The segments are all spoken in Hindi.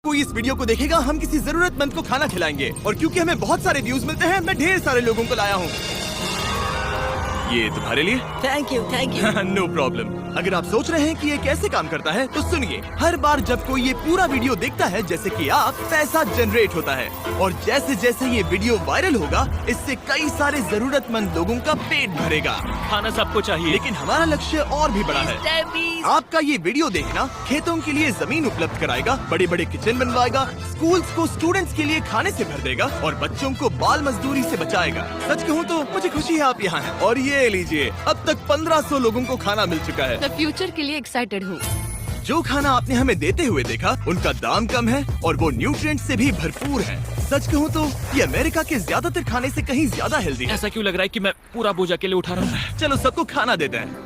कोई इस वीडियो को देखेगा हम किसी जरूरतमंद को खाना खिलाएंगे, और क्योंकि हमें बहुत सारे व्यूज मिलते हैं मैं ढेर सारे लोगों को लाया हूँ। ये तुम्हारे लिए। Thank you thank you. No problem. अगर आप सोच रहे हैं कि ये कैसे काम करता है तो सुनिए, हर बार जब कोई ये पूरा वीडियो देखता है जैसे कि आप, पैसा जनरेट होता है, और जैसे जैसे ये वीडियो वायरल होगा इससे कई सारे जरूरतमंद लोगों का पेट भरेगा। खाना सबको चाहिए, लेकिन हमारा लक्ष्य और भी बड़ा है। आपका ये वीडियो देखना खेतों के लिए जमीन उपलब्ध कराएगा, बड़े बड़े किचन बनवाएगा, स्कूल्स को स्टूडेंट्स के लिए खाने से भर देगा और बच्चों को बाल मजदूरी से बचाएगा। सच कहूँ तो मुझे खुशी है आप यहाँ हैं। और ये लीजिए, अब तक 1500 लोगों को खाना मिल चुका है। मैं फ्यूचर के लिए एक्साइटेड हूँ। जो खाना आपने हमें देते हुए देखा उनका दाम कम है और वो न्यूट्रिएंट से भी भरपूर है। सच कहूँ तो ये अमेरिका के ज्यादातर खाने से कहीं ज्यादा हेल्दी है। ऐसा क्यों लग रहा है कि मैं पूरा बोझ अकेले उठा रहा हूँ? चलो सबको खाना देते हैं।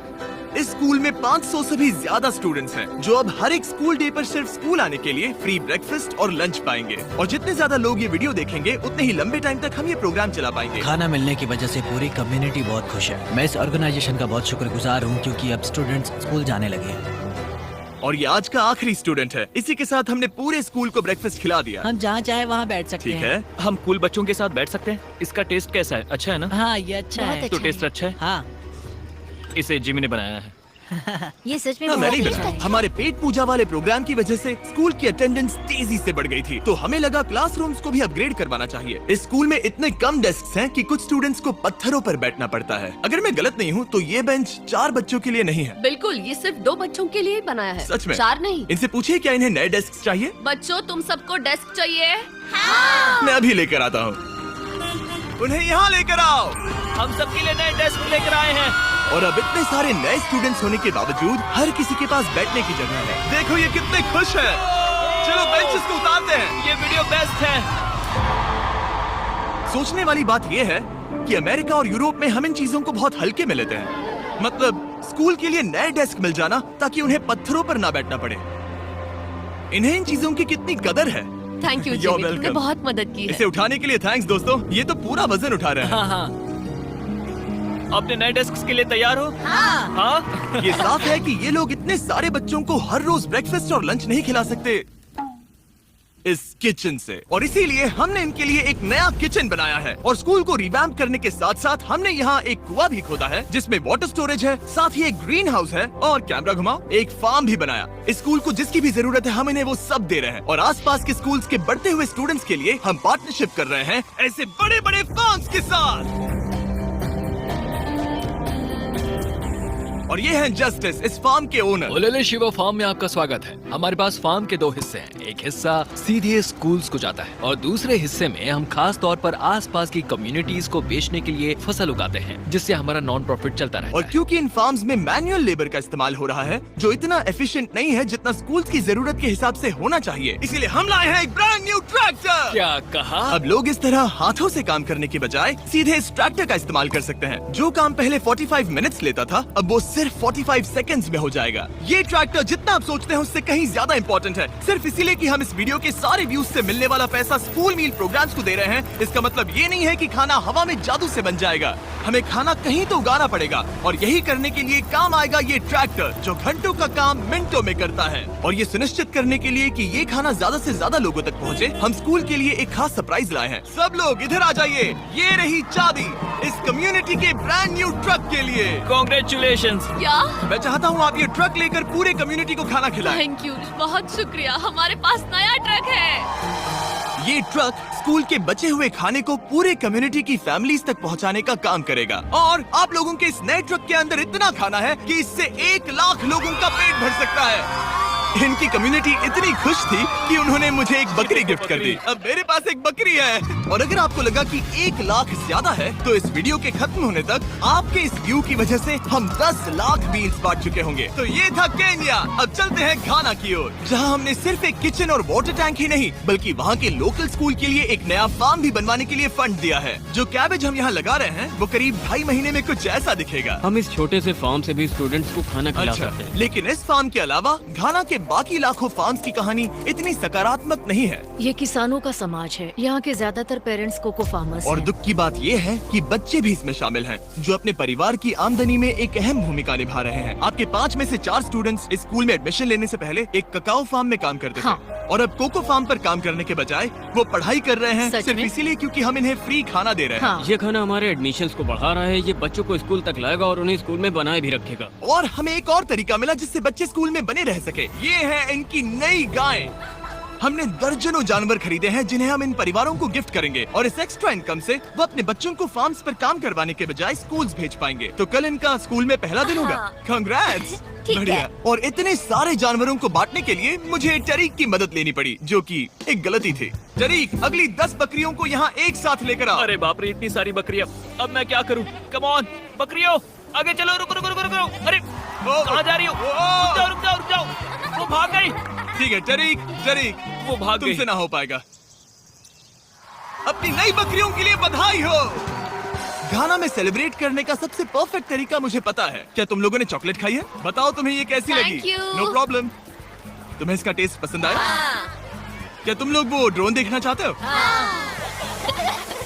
इस स्कूल में 500 से भी ज्यादा स्टूडेंट्स हैं, जो अब हर एक स्कूल डे पर सिर्फ स्कूल आने के लिए फ्री ब्रेकफास्ट और लंच पाएंगे। और जितने ज्यादा लोग ये वीडियो देखेंगे उतने ही लंबे टाइम तक हम ये प्रोग्राम चला पाएंगे। खाना मिलने की वजह से पूरी कम्युनिटी बहुत खुश है। मैं इस ऑर्गेनाइजेशन का बहुत शुक्रगुजार हूँ क्योंकि अब स्टूडेंट्स स्कूल जाने लगे हैं। और ये आज का आखिरी स्टूडेंट है। इसी के साथ हमने पूरे स्कूल को ब्रेकफास्ट खिला दिया। हम जहाँ चाहे वहाँ बैठ सकते ठीक हैं। है। हम कूल बच्चों के साथ बैठ सकते हैं। इसका टेस्ट कैसा है? अच्छा है ना? हाँ ये अच्छा है। तो टेस्ट अच्छा है। हाँ इसे जिमी ने बनाया है। ये सच में हाँ, बहुत मैंने टेस्ट बनाया। अच्छा हमारे पेट पूजा वाले प्रोग्राम की वजह से स्कूल की अटेंडेंस तेजी से बढ़ गई थी, तो हमें लगा क्लासरूम्स को भी अपग्रेड करवाना चाहिए। इस स्कूल में इतने कम डेस्क हैं कि कुछ स्टूडेंट्स को पत्थरों पर बैठना पड़ता है। अगर मैं गलत नहीं हूँ तो ये बेंच 4 बच्चों के लिए नहीं है। बिल्कुल, ये सिर्फ 2 बच्चों के लिए बनाया है। सच में? 4 नहीं। इनसे पूछिए क्या इन्हें नए डेस्क चाहिए। बच्चों तुम सबको डेस्क चाहिए? मैं अभी लेकर आता हूँ। उन्हें यहाँ लेकर आओ। हम सबके लिए नए डेस्क लेकर आए हैं। और अब इतने सारे नए स्टूडेंट्स होने के बावजूद हर किसी के पास बैठने की जगह है। देखो ये कितने खुश हैं। चलो बेंचेस को उतारते हैं। ये वीडियो बेस्ट है। सोचने वाली बात ये है कि अमेरिका और यूरोप में हम इन चीजों को बहुत हल्के में लेते हैं। मतलब स्कूल के लिए नए डेस्क मिल जाना ताकि उन्हें पत्थरों पर ना बैठना पड़े। इन्हें इन चीजों की कितनी कदर है। थैंक यू You're जिमी, तुमने welcome। बहुत मदद की है। इसे उठाने के लिए थैंक्स दोस्तों। ये तो पूरा वजन उठा रहे हैं। हाँ हाँ। अपने नए डेस्क के लिए तैयार हो? हाँ। ये साफ है कि ये लोग इतने सारे बच्चों को हर रोज ब्रेकफास्ट और लंच नहीं खिला सकते इस किचन से, और इसीलिए हमने इनके लिए एक नया किचन बनाया है। और स्कूल को रिवैम्प करने के साथ साथ हमने यहाँ एक कुआं भी खोदा है जिसमें वाटर स्टोरेज है, साथ ही एक ग्रीन हाउस है और कैमरा घुमाओ एक फार्म भी बनाया। इस स्कूल को जिसकी भी जरूरत है हम इन्हें वो सब दे रहे हैं। और आसपास के स्कूल्स के बढ़ते हुए स्टूडेंट्स के लिए हम पार्टनरशिप कर रहे हैं ऐसे बड़े बड़े फार्म्स के साथ। और ये हैं जस्टिस, इस फार्म के ओनर। ओलेले शिवा फार्म में आपका स्वागत है। हमारे पास फार्म के 2 हिस्से हैं। एक हिस्सा सीधे स्कूल्स को जाता है और दूसरे हिस्से में हम खास तौर पर आसपास की कम्युनिटीज को बेचने के लिए फसल उगाते हैं, जिससे हमारा नॉन प्रॉफिट चलता रहता और है। क्योंकि इन फार्म्स में मैनुअल लेबर का इस्तेमाल हो रहा है जो इतना एफिशिएंट नहीं है जितना स्कूल्स की जरूरत के हिसाब से होना चाहिए, इसीलिए हम लाए हैं एक ब्रांड न्यू ट्रैक्टर। क्या कहा? अब लोग इस तरह हाथों से काम करने के बजाय सीधे इस ट्रैक्टर का इस्तेमाल कर सकते हैं। जो काम पहले 45 मिनट्स लेता था अब वो सिर्फ 45 सेकंड्स में हो जाएगा। ये ट्रैक्टर जितना आप सोचते हैं उससे कहीं ज्यादा इंपॉर्टेंट है, सिर्फ इसीलिए कि हम इस वीडियो के सारे व्यूज से मिलने वाला पैसा स्कूल मील प्रोग्राम्स को दे रहे हैं। इसका मतलब ये नहीं है कि खाना हवा में जादू से बन जाएगा। हमें खाना कहीं तो उगाना पड़ेगा और यही करने के लिए काम आएगा ये ट्रैक्टर जो घंटों का काम मिनटों में करता है। और ये सुनिश्चित करने के लिए कि ये खाना ज्यादा से ज्यादा लोगों तक पहुँचे, हम स्कूल के लिए एक खास सरप्राइज लाए हैं। सब लोग इधर आ जाइए, ये रही चाबी इस कम्युनिटी के ब्रांड न्यू ट्रक के लिए। कांग्रेचुलेशंस। क्या? मैं चाहता हूँ आप ये ट्रक लेकर पूरे कम्युनिटी को खाना खिलाएं। थैंक यू, बहुत शुक्रिया। हमारे पास नया ट्रक है। ये ट्रक स्कूल के बचे हुए खाने को पूरे कम्युनिटी की फैमिलीज तक पहुंचाने का काम करेगा। और आप लोगों के इस नए ट्रक के अंदर इतना खाना है कि इससे 1 लाख लोगों का पेट भर सकता है। इनकी कम्युनिटी इतनी खुश थी कि उन्होंने मुझे एक बकरी गिफ्ट कर दी। अब मेरे पास एक बकरी है। और अगर आपको लगा कि 1 लाख ज्यादा है तो इस वीडियो के खत्म होने तक आपके इस व्यू की वजह से हम 10 लाख मील्स बांट चुके होंगे। तो ये था केन्या। अब चलते हैं घाना की ओर, जहां हमने सिर्फ एक किचन और वाटर टैंक ही नहीं बल्कि वहां के लोकल स्कूल के लिए एक नया फार्म भी बनवाने के लिए फंड दिया है। जो कैबेज हम यहाँ लगा रहे हैं वो करीब 2.5 महीने में कुछ ऐसा दिखेगा। हम इस छोटे से फार्म से भी स्टूडेंट्स को खाना खिला अच्छा, सकते हैं। लेकिन इस फार्म के अलावा घाना के बाकी लाखों फार्म्स की कहानी इतनी सकारात्मक नहीं है। ये किसानों का समाज है। यहाँ के ज्यादातर पेरेंट्स कोको फार्मर्स और हैं। दुख की बात ये है कि बच्चे भी इसमें शामिल हैं, जो अपने परिवार की आमदनी में एक अहम भूमिका निभा रहे हैं। आपके 5 में से 4 स्टूडेंट्स इस स्कूल में एडमिशन लेने से पहले एक ककाओ फार्म में काम करते हाँ। थे, और अब कोको फार्म पर काम करने के बजाय वो पढ़ाई कर रहे हैं सच सिर्फ में? इसीलिए क्योंकि हम इन्हें फ्री खाना दे रहे हैं। हाँ। ये खाना हमारे एडमिशन्स को बढ़ा रहा है, ये बच्चों को स्कूल तक लाएगा और उन्हें स्कूल में बनाए भी रखेगा। और हमें एक और तरीका मिला जिससे बच्चे स्कूल में बने रह सके। ये है इनकी नई गाय। हमने दर्जनों जानवर खरीदे हैं जिन्हें हम इन परिवारों को गिफ्ट करेंगे, और इस एक्स्ट्रा इनकम से वो अपने बच्चों को फार्म्स पर काम करवाने के बजाय स्कूल्स भेज पाएंगे। तो कल इनका स्कूल में पहला दिन होगा। कांग्रेट्स। ठीक बढ़िया। है। और इतने सारे जानवरों को बांटने के लिए मुझे टरीक की मदद लेनी पड़ी, जो कि एक गलती थी। टरीक, अगली 10 बकरियों को यहाँ एक साथ लेकर आओ। अरे बाप रे, इतनी सारी बकरियां, अब मैं क्या करूं? कम ऑन बकरियों, आगे चलो। रुको रुको रुको रुको। अरे कहाँ जा रही हो? रुक जाओ रुक जाओ रुक जाओ। वो भाग गई। ठीक है टरीक, टरीक वो भाग गई। तुमसे ना हो पाएगा। अपनी नई बकरियों के लिए बधाई हो। घाना में सेलिब्रेट करने का सबसे परफेक्ट तरीका मुझे पता है। क्या तुम लोगों ने चॉकलेट खाई है? बताओ तुम्हें ये कैसी Thank लगी? you. No problem. तुम्हें इसका टेस्ट पसंद आया? क्या तुम लोग वो ड्रोन देखना चाहते हो?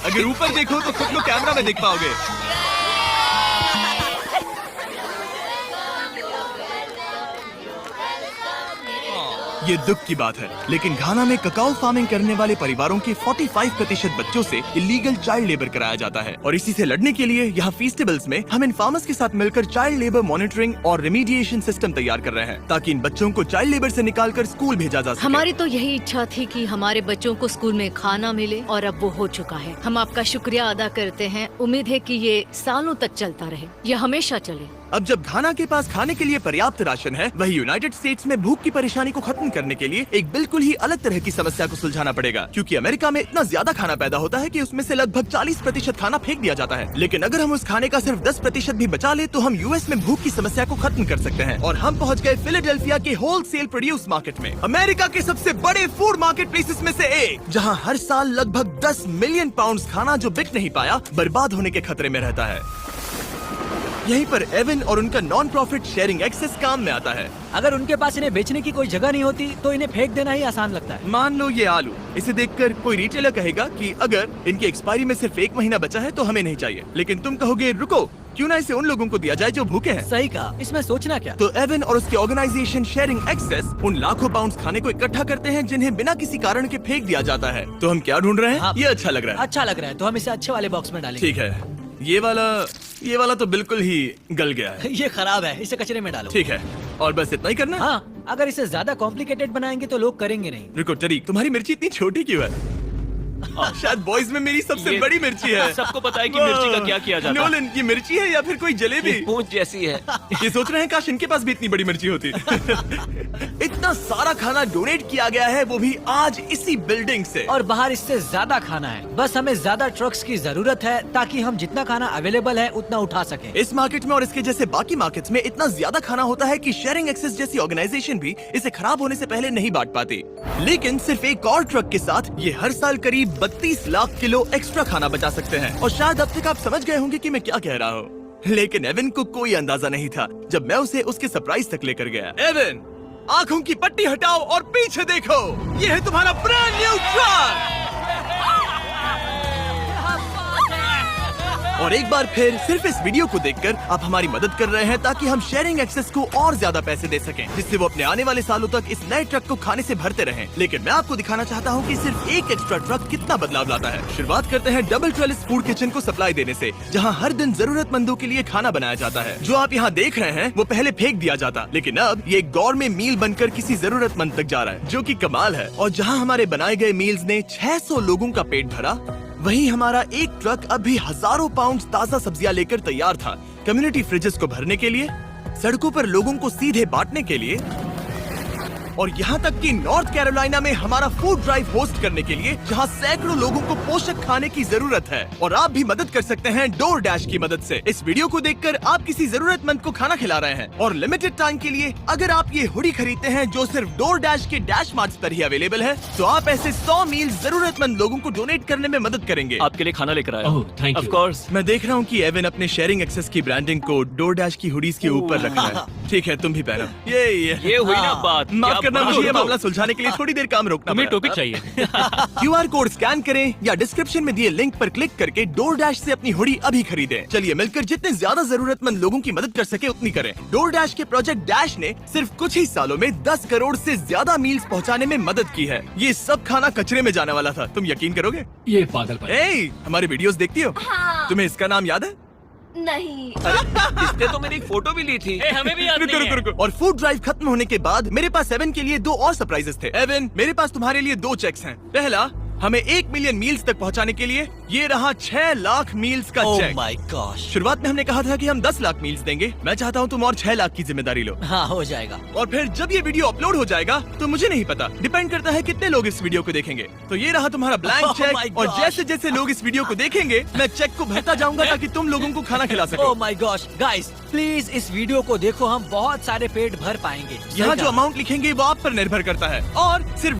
अगर ऊपर देखो तो खुद को कैमरा में देख पाओगे। ये दुख की बात है, लेकिन घाना में ककाओ फार्मिंग करने वाले परिवारों के 45% बच्चों से इलीगल चाइल्ड लेबर कराया जाता है, और इसी से लड़ने के लिए यहाँ फेस्टिवल्स में हम इन फार्मर्स के साथ मिलकर चाइल्ड लेबर मॉनिटरिंग और रेमीडिएशन सिस्टम तैयार कर रहे हैं, ताकि इन बच्चों को चाइल्ड लेबर से निकालकर स्कूल भेजा जा सके। हमारी तो यही इच्छा थी कि हमारे बच्चों को स्कूल में खाना मिले, और अब वो हो चुका है। हम आपका शुक्रिया अदा करते हैं। उम्मीद है कि ये सालों तक चलता रहे, ये हमेशा चले। अब जब घाना के पास खाने के लिए पर्याप्त राशन है, वही यूनाइटेड स्टेट्स में भूख की परेशानी को खत्म करने के लिए एक बिल्कुल ही अलग तरह की समस्या को सुलझाना पड़ेगा, क्योंकि अमेरिका में इतना ज्यादा खाना पैदा होता है कि उसमें से लगभग 40% खाना फेंक दिया जाता है। लेकिन अगर हम उस खाने का सिर्फ 10% भी बचा ले तो हम यूएस में भूख की समस्या को खत्म कर सकते हैं। और हम पहुंच गए फिलाडेल्फिया के होलसेल प्रोड्यूस मार्केट में, अमेरिका के सबसे बड़े फूड मार्केट प्लेसेस में से एक, जहां हर साल लगभग 10 मिलियन पाउंड खाना जो बिक नहीं पाया बर्बाद होने के खतरे में रहता है। यहीं पर एवन और उनका नॉन प्रॉफिट शेयरिंग एक्सेस काम में आता है। अगर उनके पास इन्हें बेचने की कोई जगह नहीं होती तो इन्हें फेंक देना ही आसान लगता है। मान लो ये आलू, इसे देखकर कोई रिटेलर कहेगा कि अगर इनकी एक्सपायरी में सिर्फ 1 महीना बचा है तो हमें नहीं चाहिए, लेकिन तुम कहोगे रुको, क्यों ना इसे उन लोगों को दिया जाए जो भूखे हैं। सही कहा, इसमें सोचना क्या। तो एवन और उसके ऑर्गेनाइजेशन शेयरिंग एक्सेस उन लाखों पाउंड्स खाने को इकट्ठा करते हैं जिन्हें बिना किसी कारण के फेंक दिया जाता है। तो हम क्या ढूंढ रहे हैं? हाँ। ये अच्छा लग रहा है। अच्छा लग रहा है तो हम इसे अच्छे वाले बॉक्स में डालेंगे। ठीक है, ये वाला तो बिल्कुल ही गल गया है। ये खराब है, इसे कचरे में डालो। ठीक है, और बस इतना ही करना है? हाँ, अगर इसे ज्यादा कॉम्प्लिकेटेड बनाएंगे तो लोग करेंगे नहीं। रुको टरीक, तुम्हारी मिर्ची इतनी छोटी क्यों है? शायद बॉयज में मेरी सबसे ये बड़ी मिर्ची है। सबको पता है कि मिर्ची का क्या किया जाता है। नोलन, ये मिर्ची है या फिर कोई जलेबी? पूंछ जैसी है। ये सोच रहे हैं काश इनके पास भी इतनी बड़ी मिर्ची होती। इतना सारा खाना डोनेट किया गया है, वो भी आज इसी बिल्डिंग से। और बाहर इससे ज्यादा खाना है। बस हमें ज्यादा ट्रक्स की जरूरत है ताकि हम जितना खाना अवेलेबल है उतना उठा सकें। इस मार्केट में और इसके जैसे बाकी मार्केट्स में इतना ज्यादा खाना होता है कि शेयरिंग एक्सेस जैसी ऑर्गेनाइजेशन भी इसे खराब होने से पहले नहीं बांट पाती। लेकिन सिर्फ एक और ट्रक के साथ ये हर साल करीब 32 लाख किलो एक्स्ट्रा खाना बचा सकते हैं। और शायद अब तक आप समझ गए होंगे कि मैं क्या कह रहा हूँ, लेकिन एवन को कोई अंदाजा नहीं था जब मैं उसे उसके सरप्राइज तक लेकर गया। एवन, आंखों की पट्टी हटाओ और पीछे देखो, ये है तुम्हारा ब्रांड न्यू ट्रक। और एक बार फिर सिर्फ इस वीडियो को देखकर आप हमारी मदद कर रहे हैं ताकि हम शेयरिंग एक्सेस को और ज्यादा पैसे दे सकें, जिससे वो अपने आने वाले सालों तक इस नए ट्रक को खाने से भरते रहें। लेकिन मैं आपको दिखाना चाहता हूँ कि सिर्फ एक एक्स्ट्रा ट्रक कितना बदलाव लाता है। शुरुआत करते हैं डबल ट्रेलिस फूड किचन को सप्लाई देने से, जहाँ हर दिन जरूरतमंदों के लिए खाना बनाया जाता है। जो आप यहाँ देख रहे हैं वो पहले फेंक दिया जाता, लेकिन अब ये गौरमेट मील बनकर किसी जरूरतमंद तक जा रहा है, जो कि कमाल है। और जहाँ हमारे बनाए गए मील्स ने 600 लोगों का पेट भरा, वहीं हमारा एक ट्रक अभी हजारों पाउंड ताजा सब्जियां लेकर तैयार था, कम्युनिटी फ्रिजेस को भरने के लिए, सड़कों पर लोगों को सीधे बांटने के लिए, और यहाँ तक कि नॉर्थ कैरोलिना में हमारा फूड ड्राइव होस्ट करने के लिए, जहाँ सैकड़ों लोगों को पोषक खाने की जरूरत है। और आप भी मदद कर सकते हैं डोर डैश की मदद से। इस वीडियो को देखकर आप किसी जरूरतमंद को खाना खिला रहे हैं, और लिमिटेड टाइम के लिए अगर आप ये हुडी खरीदते हैं जो सिर्फ डोर डैश के डैश मार्ट्स पर ही अवेलेबल है, तो आप ऐसे 100 मील जरूरतमंद लोगों को डोनेट करने में मदद करेंगे। आपके लिए खाना लेकर आया। ओह, thank you. Of course. मैं देख रहा हूँ कि एवन अपने शेयरिंग एक्सेस की ब्रांडिंग को डोर डैश की हुडीज के ऊपर रख रहा है। ठीक है, तुम भी पहनो। ये ये हुई ना बात। माफ क्या करना, बात मुझे ये हो। मामला सुलझाने के लिए थोड़ी देर काम रोकना तुम्हें पड़ा। टोपी चाहिए। QR कोड स्कैन करें या डिस्क्रिप्शन में दिए लिंक पर क्लिक करके DoorDash से अपनी हुडी अभी खरीदें। चलिए मिलकर जितने ज्यादा जरूरतमंद लोगों की मदद कर सके उतनी करें। DoorDash के प्रोजेक्ट डैश ने सिर्फ कुछ ही सालों में 10 करोड़ से ज्यादा मील्स पहुंचाने में मदद की है। ये सब खाना कचरे में जाने वाला था, तुम यकीन करोगे? ये पागलपन। ए, हमारे वीडियोस देखती हो? तुम्हें इसका नाम याद है? नहीं। इसने तो मेरी फोटो भी ली थी। हमें भी याद रुको नहीं रुको है। रुको। और फूड ड्राइव खत्म होने के बाद मेरे पास एवन के लिए 2 और सरप्राइजेस थे। एवन, मेरे पास तुम्हारे लिए 2 चेक्स हैं। पहला, हमें 1 मिलियन मील्स तक पहुंचाने के लिए ये रहा 6 लाख मील्स का ओह चेक। My gosh. शुरुआत में हमने कहा था कि हम 10 लाख मील्स देंगे। मैं चाहता हूँ तुम और 6 लाख की जिम्मेदारी लो। हाँ, हो जाएगा। और फिर जब ये वीडियो अपलोड हो जाएगा तो मुझे नहीं पता, डिपेंड करता है कितने लोग इस वीडियो को देखेंगे। तो ये रहा तुम्हारा ब्लैंक Oh my चेक। और gosh. जैसे जैसे लोग इस वीडियो को देखेंगे मैं चेक को भरता जाऊंगा ताकि तुम लोगों को खाना खिला सको। Oh my gosh, guys please इस वीडियो को देखो, हम बहुत सारे पेट भर पाएंगे। यहाँ सही जो कहा। अमाउंट लिखेंगे वो आप पर निर्भर करता है और सिर्फ